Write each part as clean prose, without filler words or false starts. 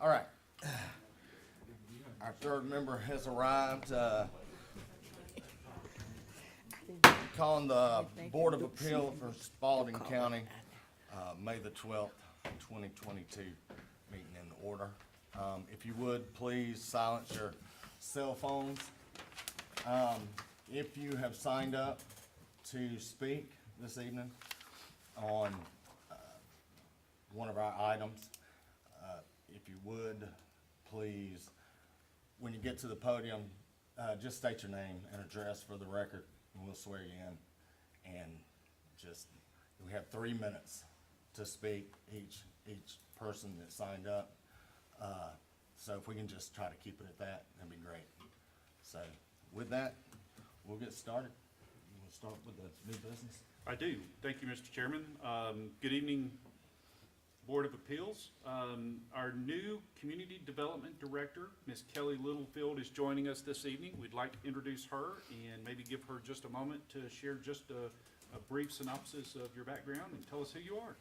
All right. Our third member has arrived. Calling the Board of Appeal for Spalding County, May the 12th, 2022 meeting in order. If you would, please silence your cell phones. If you have signed up to speak this evening on one of our items, if you would, please, when you get to the podium, just state your name and address for the record, and we'll swear you in. And just, we have 3 minutes to speak, each person that signed up. So if we can just try to keep it at that, that'd be great. So with that, we'll get started. We'll start with the new business. I do. Thank you, Mr. Chairman. Good evening, Board of Appeals. Our new Community Development Director, Ms. Kelly Littlefield, is joining us this evening. We'd like to introduce her and maybe give her just a moment to share just a brief synopsis of your background and tell us who you are.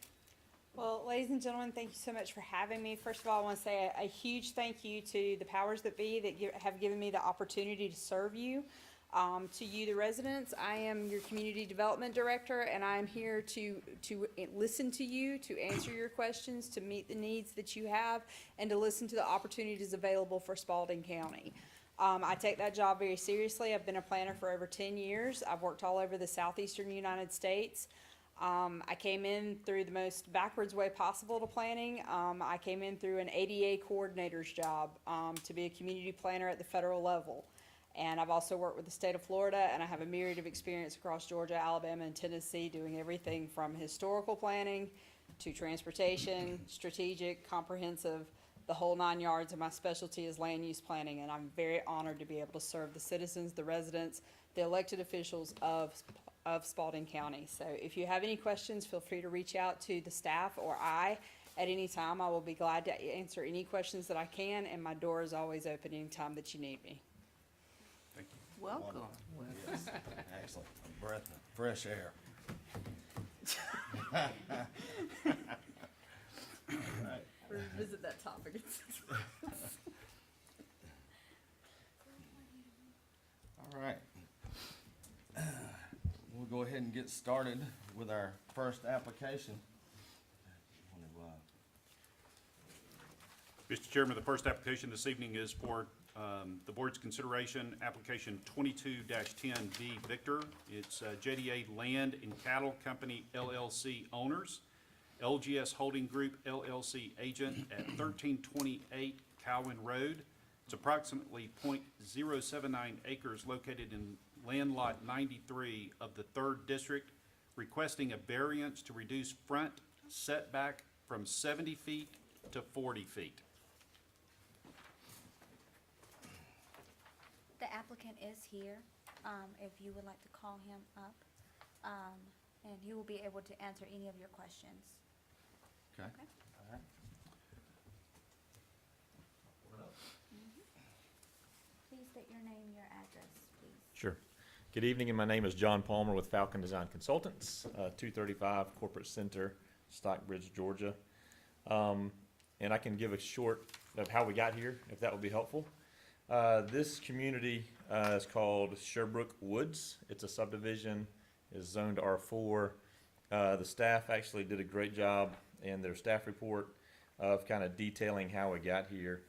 Well, ladies and gentlemen, thank you so much for having me. First of all, I want to say a huge thank you to the powers that be that have given me the opportunity to serve you. To you, the residents, I am your Community Development Director, and I am here to listen to you, to answer your questions, to meet the needs that you have, and to listen to the opportunities available for Spalding County. I take that job very seriously. I've been a planner for over 10 years. I've worked all over the southeastern United States. I came in through the most backwards way possible to planning. I came in through an ADA coordinator's job to be a community planner at the federal level. And I've also worked with the state of Florida, and I have a myriad of experience across Georgia, Alabama, and Tennessee doing everything from historical planning to transportation, strategic, comprehensive, the whole 9 yards. And my specialty is land use planning, and I'm very honored to be able to serve the citizens, the residents, the elected officials of Spalding County. So if you have any questions, feel free to reach out to the staff or I at any time. I will be glad to answer any questions that I can, and my door is always open anytime that you need me. Thank you. Welcome. Yes. Excellent. A breath of fresh air. All right. Revisit that topic. All right. We'll go ahead and get started with our first application. Mr. Chairman, the first application this evening is for the board's consideration, application 22-10V Victor. It's JDA Land and Cattle Company LLC owners, LGS Holding Group LLC agent at 1328 Cowan Road. It's approximately .079 acres located in land lot 93 of the 3rd District, requesting a variance to reduce front setback from 70 feet to 40 feet. The applicant is here, if you would like to call him up, and he will be able to answer any of your questions. Okay. Okay. All right. Please state your name, your address, please. Sure. Good evening, and my name is John Palmer with Falcon Design Consultants, 235 Corporate Center, Stockbridge, Georgia. And I can give a short of how we got here, if that would be helpful. This community is called Sherbrooke Woods. It's a subdivision, is zoned R4. The staff actually did a great job in their staff report of kind of detailing how we got here.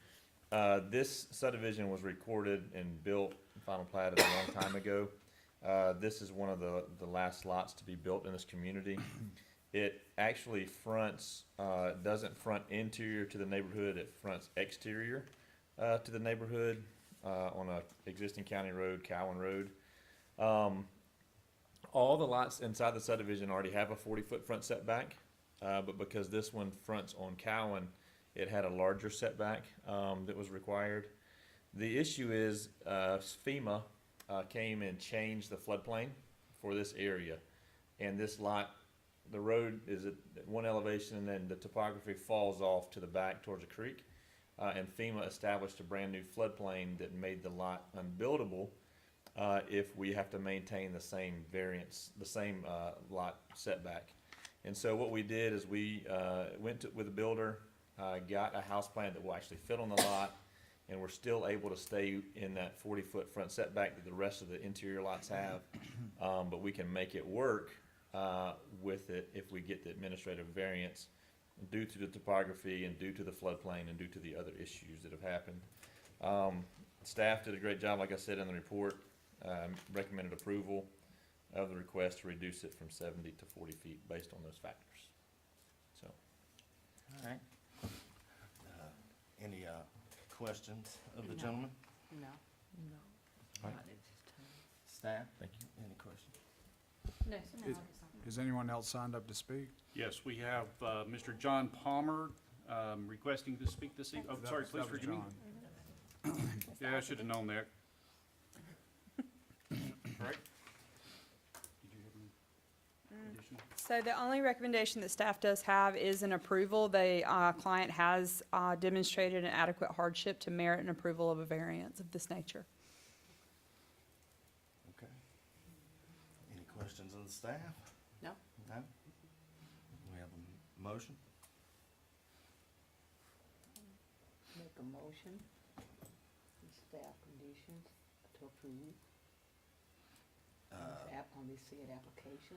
This subdivision was recorded and built, final platted a long time ago. This is one of the last lots to be built in this community. It actually fronts, doesn't front interior to the neighborhood, it fronts exterior to the neighborhood on a existing county road, Cowan Road. All the lots inside the subdivision already have a 40-foot front setback, but because this one fronts on Cowan, it had a larger setback that was required. The issue is FEMA came and changed the floodplain for this area, and this lot, the road is at one elevation, and then the topography falls off to the back towards a creek. And FEMA established a brand new floodplain that made the lot unbuildable if we have to maintain the same variance, the same lot setback. And so what we did is we went with a builder, got a house plan that will actually fit on the lot, and we're still able to stay in that 40-foot front setback that the rest of the interior lots have. But we can make it work with it if we get the administrative variance due to the topography and due to the floodplain and due to the other issues that have happened. Staff did a great job, like I said in the report, recommended approval of the request to reduce it from 70 to 40 feet based on those factors. So, All right. Any questions of the gentleman? No. Right. Staff? thank you. Any questions? No, Is anyone else signed up to speak? Yes, we have Mr. John Palmer requesting to speak this evening. Oh, That sorry, was- please that was forgive me. John. Yeah, I should have known that. All right. Did you have any additional? So the only recommendation that staff does have is an approval. The client has demonstrated an adequate hardship to merit an approval of a variance of this nature. Okay. Any questions of the staff? No. No? We have a motion? Make a motion, with staff conditions to approve. On this said application.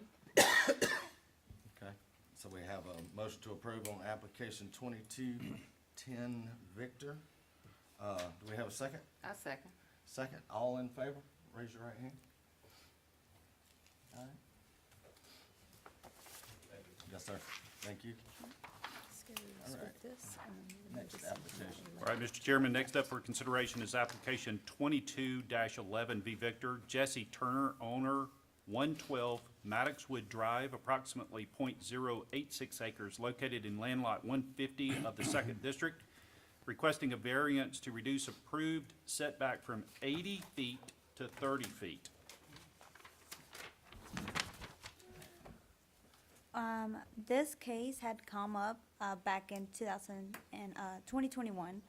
Okay, so we have a motion to approve on application 2210 Victor. Do we have a second? I second. Second, all in favor, raise your right hand. All right. Yes, sir, thank you. All right. Next application. All right, Mr. Chairman, next up for consideration is application 22-11 V. Victor, Jesse Turner, owner, 112 Maddox Wood Drive, approximately .086 acres, located in land lot 150 of the Second District, requesting a variance to reduce approved setback from 80 feet to 30 feet. This case had come up back in 2021.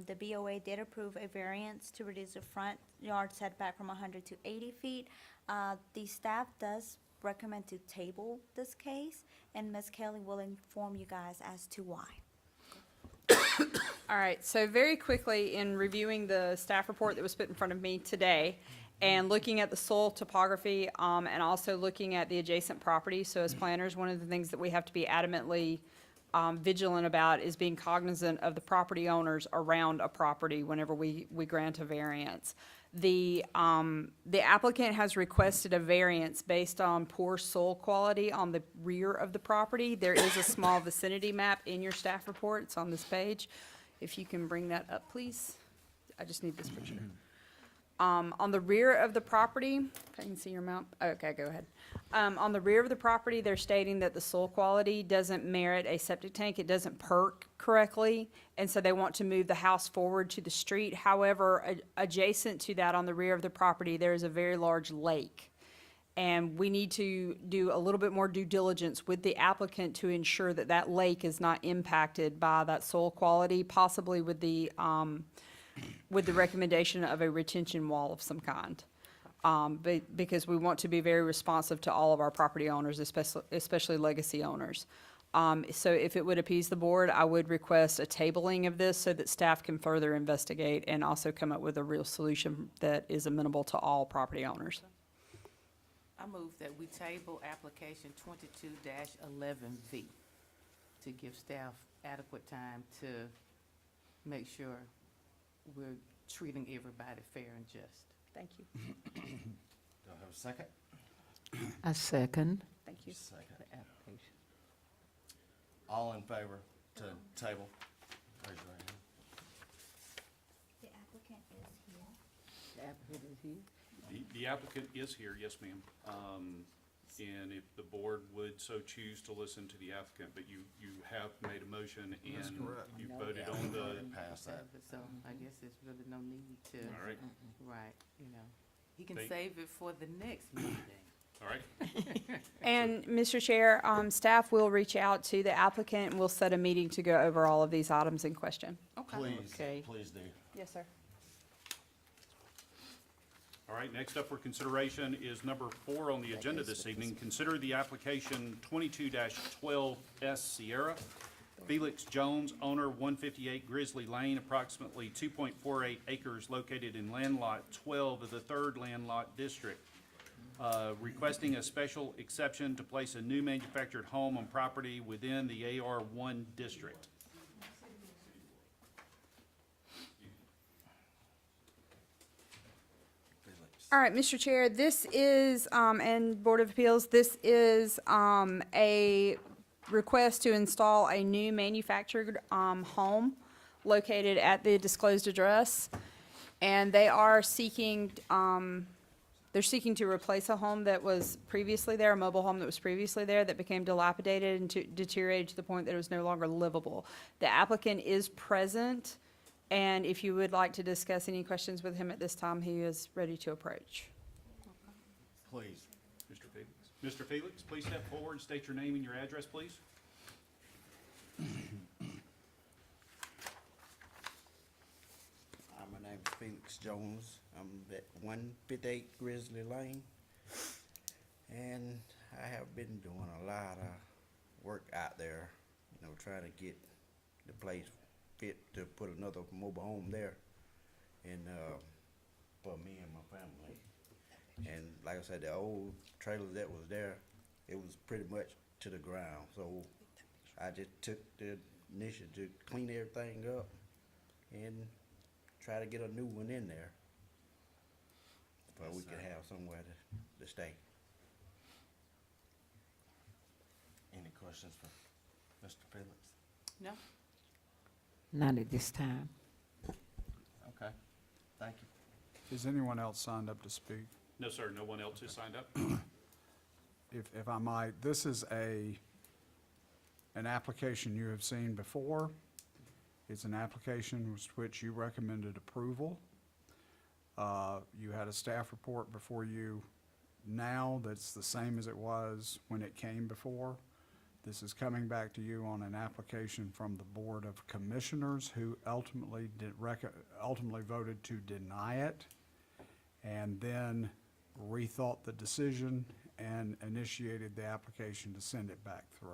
The BOA did approve a variance to reduce the front yard setback from 100 to 80 feet. The staff does recommend to table this case, and Ms. Kelly will inform you guys as to why. All right, so very quickly, in reviewing the staff report that was put in front of me today, and looking at the soil topography, and also looking at the adjacent property, so as planners, one of the things that we have to be adamantly vigilant about is being cognizant of the property owners around a property whenever we grant a variance. The applicant has requested a variance based on poor soil quality on the rear of the property. There is a small vicinity map in your staff report, it's on this page. If you can bring that up, please. I just need this picture. On the rear of the property, if I can see your map, okay, go ahead. On the rear of the property, they're stating that the soil quality doesn't merit a septic tank, it doesn't perk correctly, and so they want to move the house forward to the street. However, adjacent to that, on the rear of the property, there is a very large lake. And we need to do a little bit more due diligence with the applicant to ensure that that lake is not impacted by that soil quality, possibly with the recommendation of a retention wall of some kind. Because we want to be very responsive to all of our property owners, especially legacy owners. So if it would appease the board, I would request a tabling of this so that staff can further investigate and also come up with a real solution that is amenable to all property owners. I move that we table application 22-11V to give staff adequate time to make sure we're treating everybody fair and just. Thank you. Do I have a second? I second Thank you. Second. the application. All in favor to table, raise your right hand. The applicant is here. The applicant is here. The applicant is here, yes, ma'am. And if the board would so choose to listen to the applicant, but you have made a motion That's and correct. you No. voted Yeah, on we the, voted past that. So I guess there's really no need to, all right, right, you know. He can Thank- save it for the next meeting. all right. And, Mr. Chair, staff will reach out to the applicant, and we'll set a meeting to go over all of these items in question. Please, Okay. please do. Yes, sir. All right, next up for consideration is number 4 on the agenda this evening. Consider the application 22-12S Sierra, Felix Jones, owner, 158 Grizzly Lane, approximately 2.48 acres located in land lot 12 of the 3rd Land Lot District, requesting a special exception to place a new manufactured home on property within the AR1 district. All right, Mr. Chair, this is, and Board of Appeals, this is, a request to install a new manufactured, home located at the disclosed address. And they are seeking, they're seeking to replace a home that was previously there, a mobile home that was previously there that became dilapidated and deteriorated to the point that it was no longer livable. The applicant is present, and if you would like to discuss any questions with him at this time, he is ready to approach. Please. Mr. Felix. Mr. Felix, please step forward and state your name and your address, please. My name's Felix Jones. I'm at 158 Grizzly Lane. And I have been doing a lot of work out there, you know, trying to get the place fit to put another mobile home there. And, for me and my family. And like I said, the old trailer that was there, it was pretty much to the ground. So I just took the initiative to clean everything up and try to get a new one in there. But we could have somewhere to stay. Any questions for Mr. Felix? No? None at this time. Okay, thank you. Is anyone else signed up to speak? No, sir, no one else has signed up. If I might, this is an application you have seen before. It's an application which you recommended approval. You had a staff report before you now that's the same as it was when it came before. This is coming back to you on an application from the Board of Commissioners who ultimately voted to deny it and then rethought the decision and initiated the application to send it back through.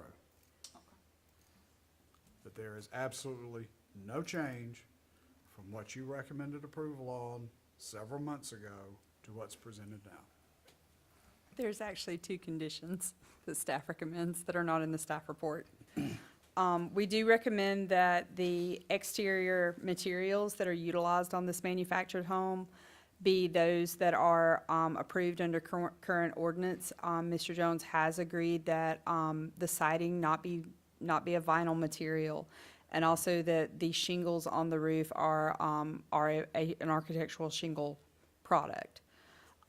But there is absolutely no change from what you recommended approval on several months ago to what's presented now. There's actually 2 conditions that staff recommends that are not in the staff report. We do recommend that the exterior materials that are utilized on this manufactured home be those that are approved under current ordinance. Mr. Jones has agreed that the siding not be a vinyl material, and also that the shingles on the roof are an architectural shingle product.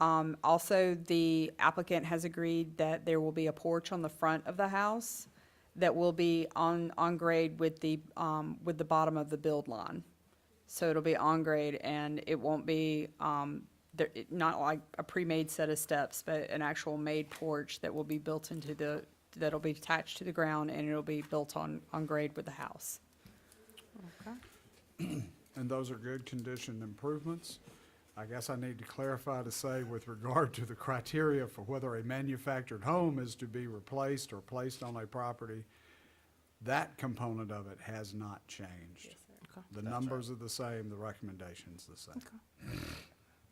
Also, the applicant has agreed that there will be a porch on the front of the house that will be on grade with the bottom of the build line. So it'll be on grade, and it won't be, not like a pre-made set of steps, but an actual made porch that will be built into that'll be attached to the ground, and it'll be built on grade with the house. Okay. And those are good condition improvements. I guess I need to clarify to say with regard to the criteria for whether a manufactured home is to be replaced or placed on a property, that component of it has not changed. Okay. The numbers are the same, the recommendation's the same.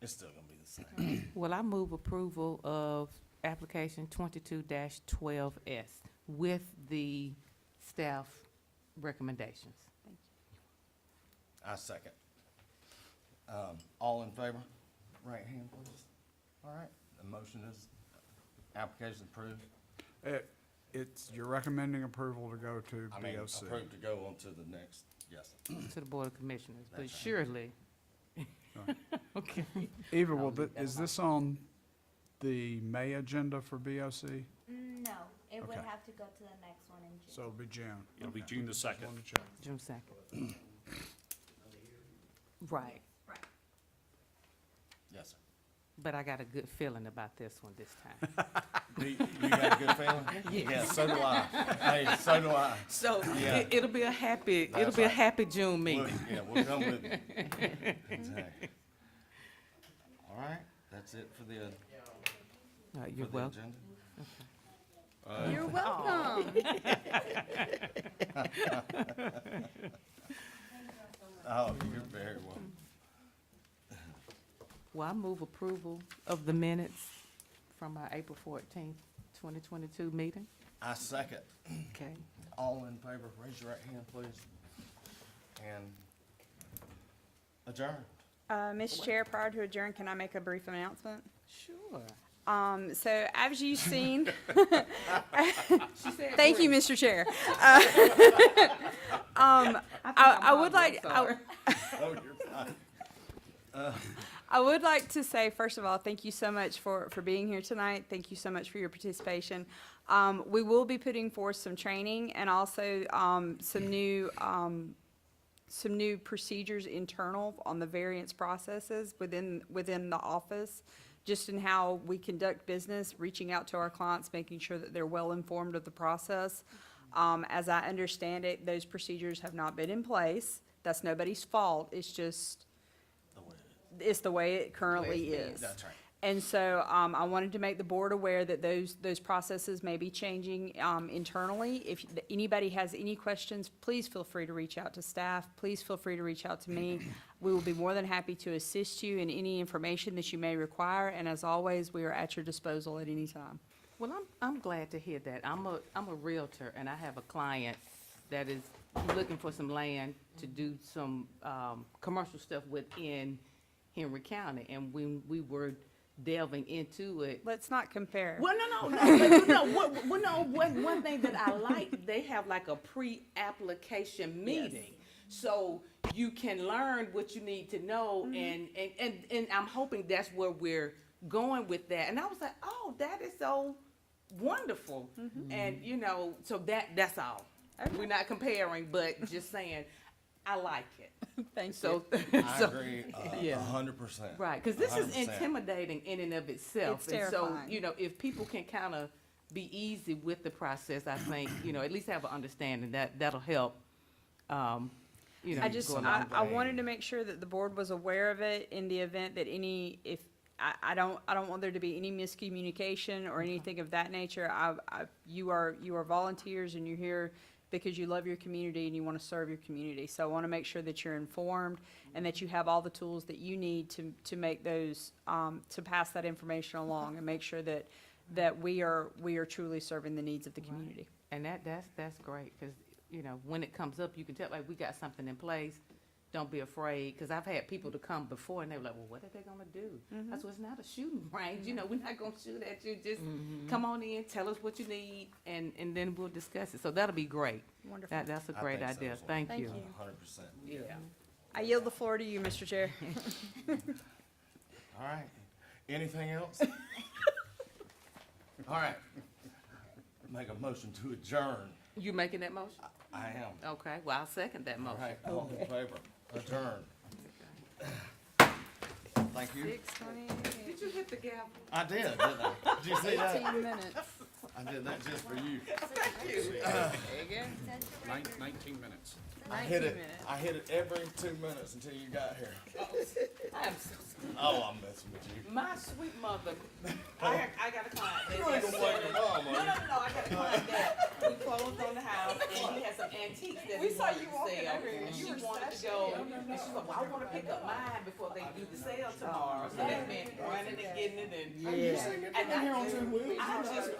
It's still gonna be the same. Well, I move approval of application 22-12S with the staff recommendations. I second. All in favor? Right hand, please. All right, the motion is, application approved. You're recommending approval to go to I mean, BOC. approved to go on to the next, yes. To the Board of Commissioners, but That's right. surely. Right. Okay. Eva, I'll leave that is alone. this on the May agenda for BOC? No, it would Okay. have to go to the next one in June. So it'll be June. It'll be Okay. June the Just 2nd. wanted to check. June 2nd. Right, Yes, sir. but I got a good feeling about this one this time. You got a good feeling? Yeah, so do I. Hey, so do I. So Yeah. it'll be a happy, it'll That's be a right. happy June We'll- meeting. Yeah, we'll come with you. Exactly. All right, that's it for the You're for the welcome. agenda. You're welcome. Oh, you're very welcome. Well, I move approval of the minutes from our April 14th, 2022 meeting. I second. Okay. All in favor, raise your right hand, please. And adjourn. Ms. Chair, prior to adjourn, can I make a brief announcement? Sure. So as you've seen, She said thank you, brief. Mr. Chair. I I would like, Oh, you're fine. I would like to say, first of all, thank you so much for being here tonight. Thank you so much for your participation. We will be putting forth some training and also, some new procedures internal on the variance processes within the office, just in how we conduct business, reaching out to our clients, making sure that they're well informed of the process. As I understand it, those procedures have not been in place. That's nobody's fault. It's just, it's the way it currently is. That's right. And so, I wanted to make the board aware that those processes may be changing, internally. If anybody has any questions, please feel free to reach out to staff. Please feel free to reach out to me. We will be more than happy to assist you in any information that you may require, and as always, we are at your disposal at any time. Well, I'm glad to hear that. I'm a realtor, and I have a client that is looking for some land to do some commercial stuff within Henry County. And when we were delving into it, Let's not compare. well, one thing that I like, they have like a pre-application meeting. So you can learn what you need to know, and I'm hoping that's where we're going with that. And I was like, oh, that is so wonderful. And, so that's all. We're not comparing, but just saying, I like it. Thank you. So, I so- agree, yeah. 100%. Right, because this is 100%. intimidating in and of itself. It's And so, terrifying. if people can kind of be easy with the process, I think, at least have an understanding that'll help, I just, go a long I way. wanted to make sure that the board was aware of it in the event that I don't want there to be any miscommunication or anything of that nature. You are volunteers and you're here because you love your community and you want to serve your community. So I want to make sure that you're informed and that you have all the tools that you need to make those, to pass that information along and make sure that we are truly serving the needs of the community. And that's great, because, when it comes up, you can tell, like, we got something in place, don't be afraid, because I've had people to come before, and they were like, well, what are they gonna do? I said, it's not a shooting range, we're not gonna shoot at you, just come on in, tell us what you need, and then we'll discuss it, so that'll be great. Wonderful. That's a I great think so idea, as well. thank Thank you. you. 100%. Yeah. I yield the floor to you, Mr. Chair. All right. Anything else? All right. Make a motion to adjourn. You making that motion? I am. Okay, well, I'll second that All motion. right, all in favor, adjourn. Thank you. 6:28. Did you hit the gavel? I did, didn't I? Did you see that? 18 minutes. I did that just for you. 19 minutes. I hit 19 it, minutes. I hit it every 2 minutes until you got here. I am so sorry. Oh, I'm messing with you. My sweet mother, I got a client. You ain't gonna blame your mom, No, are you? I got a client that we closed on the house, and he had some antiques that We he saw wanted you to walking sell. over here. And You she were wanted to such go, a- and she's like, well, I wanna pick up mine before they do the sale tomorrow. So that's been running and getting it, and You seen me and coming here on 2 wheels? I just